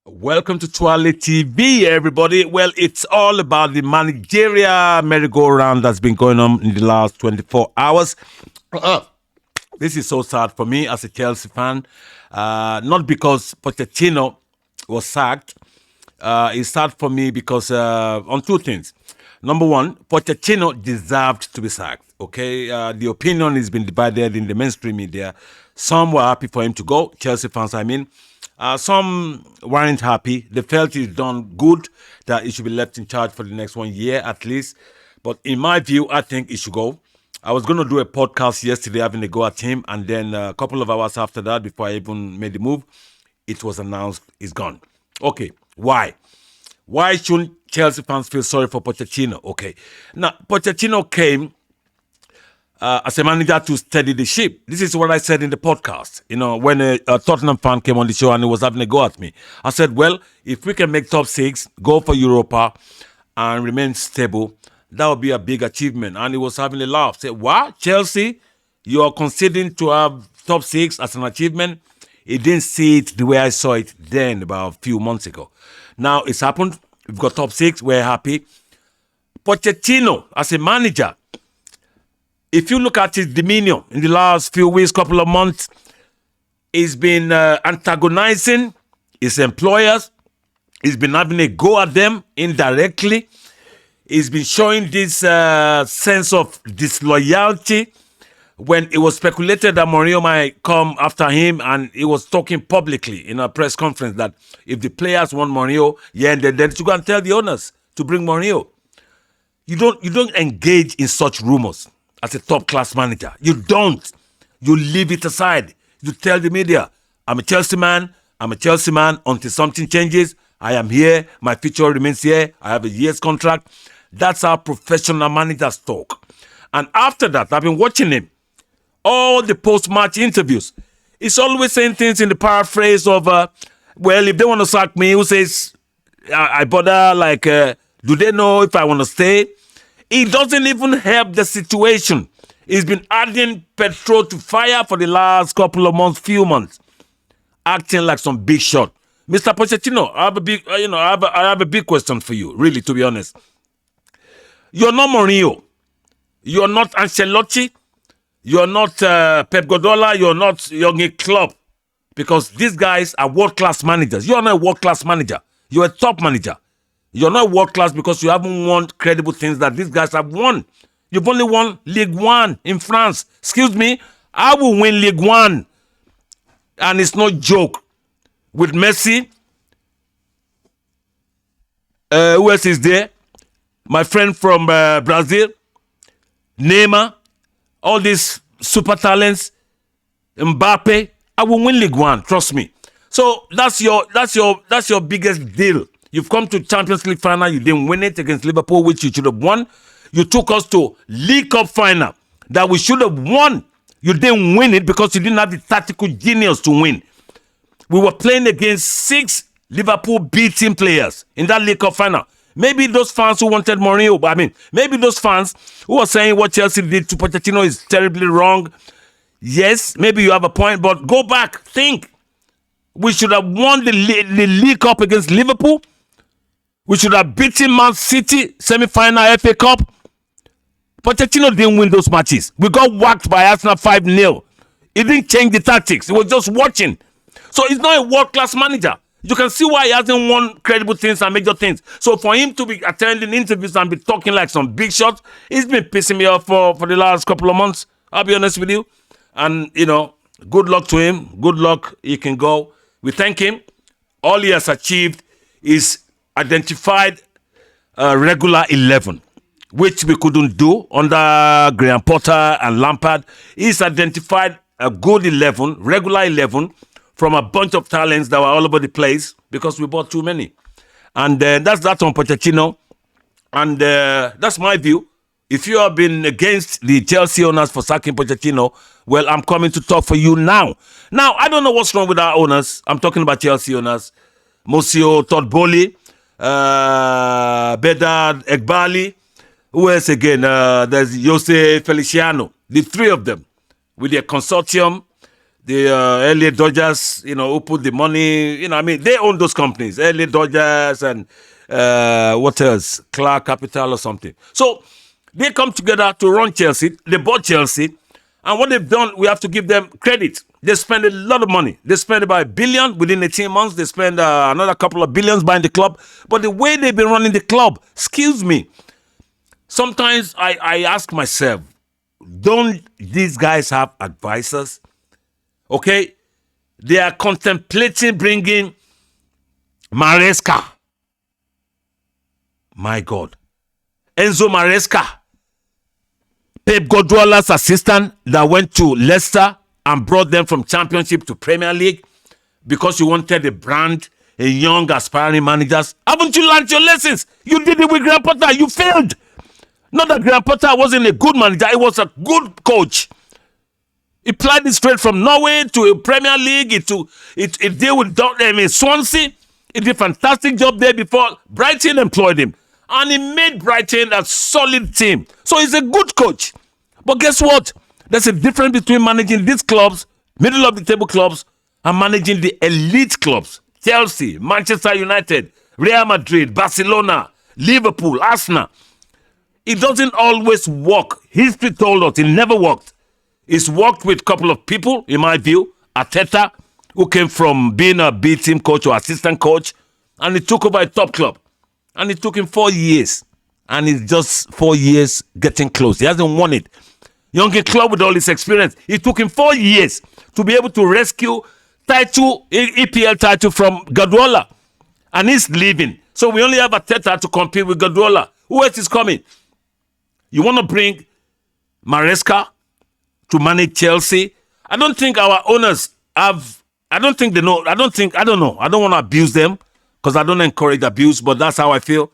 Welcome to TWALE TV, everybody. Well, it's all about the managerial merry-go-round that's been going on in the last 24 hours. This is so sad for me as a Chelsea fan. Not because Pochettino was sacked. It's sad for me because on two things. Number one, Pochettino deserved to be sacked. Okay, the opinion has been divided in the mainstream media. Some were happy for him to go, Chelsea fans, I mean. Some weren't happy. They felt he's done good, that he should be left in charge for the next 1 year at least. But in my view, I think he should go. I was going to do a podcast yesterday having a go at him, and then a couple of hours after that, before I even made the move, it was announced he's gone. Okay, why? Why shouldn't Chelsea fans feel sorry for Pochettino? Okay, now Pochettino came as a manager to steady the ship. This is what I said in the podcast. You know, when a Tottenham fan came on the show and he was having a go at me, I said, well, if we can make top six, go for Europa, and remain stable, that would be a big achievement. And he was having a laugh. Said, what? Chelsea, you are considering to have top six as an achievement? He didn't see it the way I saw it then, about a few months ago. Now it's happened. We've got top six. We're happy. Pochettino, as a manager, if you look at his demeanor in the last few weeks, couple of months, he's been antagonizing his employers. He's been having a go at them indirectly. He's been showing this sense of disloyalty when it was speculated that Mourinho might come after him, and he was talking publicly in a press conference that if the players want Mourinho, then you go and tell the owners to bring Mourinho. You don't engage in such rumors as a top-class manager. You don't. You leave it aside. You tell the media, I'm a Chelsea man until something changes. I am here. My future remains here. I have a year's contract. That's how professional managers talk. And after that, I've been watching him. All the post-match interviews. He's always saying things in the paraphrase of, well, if they want to sack me, who says, I bother, like, do they know if I want to stay? He doesn't even help the situation. He's been adding petrol to fire for the last couple of months, few months, acting like some big shot. Mr. Pochettino, I have a big question for you, really, to be honest. You're not Mourinho. You're not Ancelotti. You're not Pep Guardiola. You're not Jurgen Klopp. Because these guys are world-class managers. You're not a world-class manager. You're a top manager. You're not world-class because you haven't won credible things that these guys have won. You've only won Ligue 1 in France. Excuse me, I will win Ligue 1. And it's no joke. With Messi, who else is there? My friend from Brazil, Neymar, all these super talents, Mbappe, I will win Ligue 1, trust me. So that's your biggest deal. You've come to Champions League final, you didn't win it against Liverpool, which you should have won. You took us to League Cup final that we should have won. You didn't win it because you didn't have the tactical genius to win. We were playing against 6 Liverpool B team players in that League Cup final. Maybe those fans who wanted Mourinho, maybe those fans who are saying what Chelsea did to Pochettino is terribly wrong. Yes, maybe you have a point, but go back, think. We should have won the League Cup against Liverpool. We should have beaten Man City semi-final FA Cup. Pochettino didn't win those matches. We got whacked by Arsenal 5-0. He didn't change the tactics. He was just watching. So he's not a world-class manager. You can see why he hasn't won credible things and major things. So for him to be attending interviews and be talking like some big shots, he's been pissing me off for the last couple of months. I'll be honest with you. And, good luck to him. Good luck. He can go. We thank him. All he has achieved is identified regular 11, which we couldn't do under Graham Potter and Lampard. He's identified a good 11, regular 11, from a bunch of talents that were all over the place because we bought too many. And that's that on Pochettino. And that's my view. If you have been against the Chelsea owners for sacking Pochettino, well, I'm coming to talk for you now. Now, I don't know what's wrong with our owners. I'm talking about Chelsea owners. Monsieur Todd Bowley, Bedard Egbali, Who else again? There's Jose Feliciano. The three of them with their consortium. The LA Dodgers, who put the money, they own those companies. LA Dodgers and what else? Clark Capital or something. So they come together to run Chelsea. They bought Chelsea. And what they've done, we have to give them credit. They spend a lot of money. They spend about $1 billion within 18 months. They spend another couple of billions buying the club. But the way they've been running the club, excuse me, sometimes I ask myself, don't these guys have advisors? Okay? They are contemplating bringing Maresca. My God. Enzo Maresca. Pep Guardiola's assistant that went to Leicester and brought them from Championship to Premier League because you wanted a brand, a young aspiring managers. Haven't you learned your lessons? You did it with Graham Potter. You failed. Not that Graham Potter wasn't a good manager. He was a good coach. He played it straight from Norway to a Premier League. It deal with Swansea. He did a fantastic job there before Brighton employed him. And he made Brighton a solid team. So he's a good coach. But guess what? There's a difference between managing these clubs, middle of the table clubs, and managing the elite clubs. Chelsea, Manchester United, Real Madrid, Barcelona, Liverpool, Arsenal. It doesn't always work. History told us it never worked. It's worked with a couple of people, in my view. Arteta, who came from being a B team coach or assistant coach, and he took over a top club. And it took him 4 years. And it's just 4 years getting close. He hasn't won it. Young club with all his experience. It took him 4 years to be able to rescue EPL title from Guardiola. And he's leaving. So we only have Arteta to compete with Guardiola. Who else is coming? You want to bring Maresca to manage Chelsea? I don't think our owners have... I don't think they know. I don't know. I don't want to abuse them, because I don't encourage abuse, but that's how I feel.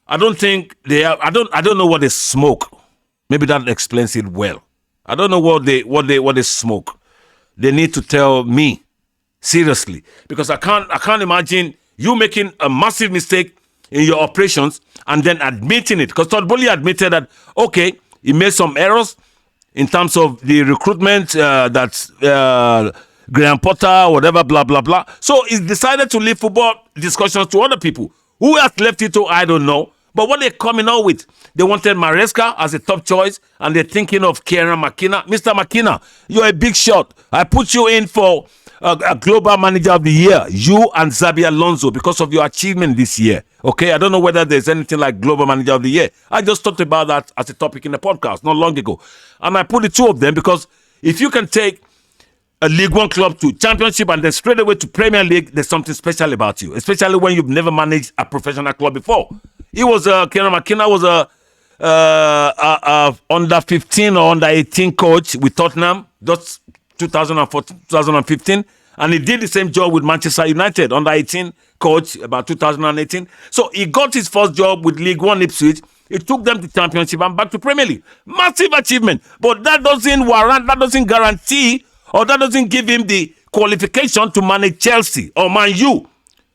I don't think they have, I don't know what they smoke. Maybe that explains it well. I don't know what they smoke. They need to tell me seriously, because I can't imagine you making a massive mistake in your operations and then admitting it. Because Todd Bowley admitted that, okay, he made some errors in terms of the recruitment that's Graham Potter, whatever, blah, blah, blah. So he decided to leave football discussions to other people. Who has left it to, I don't know. But what they're coming out with, they wanted Maresca as a top choice, and they're thinking of Kieran McKenna. Mr. McKenna, you're a big shot. I put you in for a global manager of the year, you and Xabi Alonso, because of your achievement this year. Okay, I don't know whether there's anything like global manager of the year. I just talked about that as a topic in the podcast not long ago. And I put the two of them because if you can take a League One club to Championship and then straight away to Premier League, there's something special about you, especially when you've never managed a professional club before. He was Kieran McKenna was a under 15 or under 18 coach with Tottenham, just 2014, 2015, and he did the same job with Manchester United, under 18 coach, about 2018. So he got his first job with League One Ipswich. It took them to Championship and back to Premier League. Massive achievement, but that doesn't warrant, that doesn't guarantee, or that doesn't give him the qualification to manage Chelsea or Man U.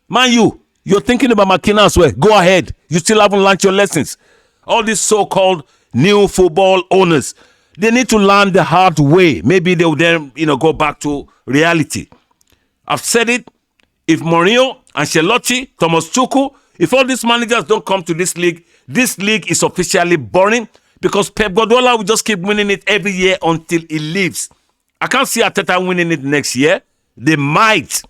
Man U, you're thinking about McKenna as well. Go ahead. You still haven't learned your lessons. All these so-called new football owners, they need to learn the hard way. Maybe they will then, go back to reality. I've said it. If Mourinho, Ancelotti, Thomas Tuchel, if all these managers don't come to this league is officially boring, because Pep Guardiola will just keep winning it every year until he leaves. I can't see Arteta winning it next year. They might.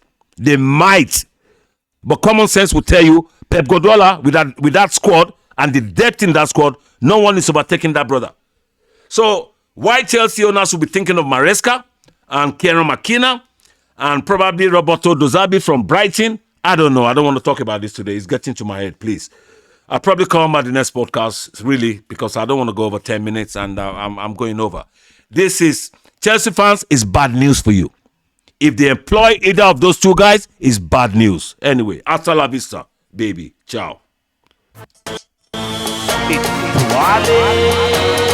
But common sense will tell you, Pep Guardiola, with that squad and the depth in that squad, no one is overtaking that brother. So why Chelsea owners will be thinking of Maresca and Kieran McKenna and probably Roberto De Zerbi from Brighton, I don't know. I don't want to talk about this today. It's getting to my head, please. I'll probably come at the next podcast, really, because I don't want to go over 10 minutes and I'm going over. This is, Chelsea fans, is bad news for you. If they employ either of those two guys, it's bad news. Anyway, hasta la vista, baby. Ciao. TWALE.